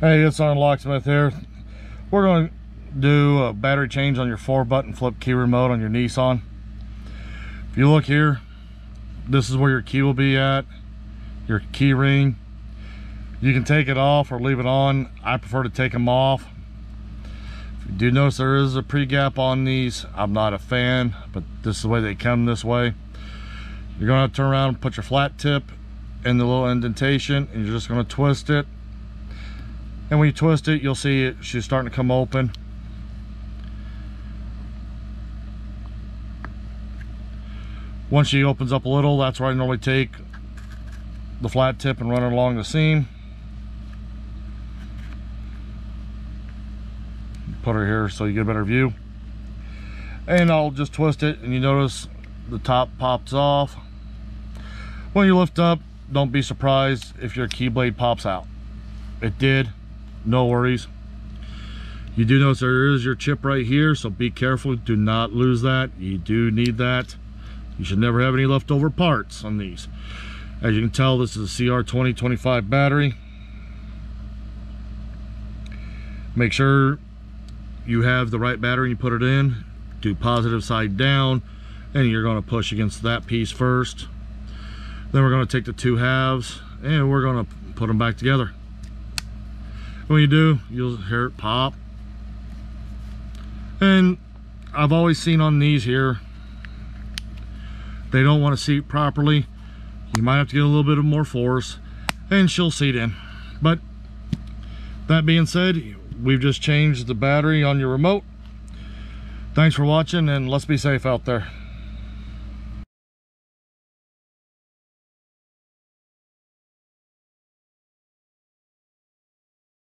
Hey, it's on Locksmith here. We're going to do a battery change on your 4-button flip key remote on your Nissan. If you look here, this is where your key will be at, your key ring. You can take it off or leave it on. I prefer to take them off. If you do notice there is a pre-gap on these, I'm not a fan, but this is the way they come this way. You're going to have to turn around and put your flat tip in the little indentation, and you're just going to twist it. And when you twist it, you'll see she's starting to come open. Once she opens up a little, that's where I normally take the flat tip and run it along the seam. Put her here so you get a better view. And I'll just twist it, and you notice the top pops off. When you lift up, don't be surprised if your key blade pops out. It did. No worries. You do notice there is your chip right here, so be careful. Do not lose that. You do need that. You should never have any leftover parts on these. As you can tell, this is a CR2025 battery. Make sure you have the right battery and you put it in. Do positive side down, and you're going to push against that piece first. Then we're going to take the two halves and we're going to put them back together. When you do, you'll hear it pop. And I've always seen on these here, they don't want to seat properly. You might have to get a little bit of more force and she'll seat in. But that being said, we've just changed the battery on your remote. Thanks for watching, and let's be safe out there.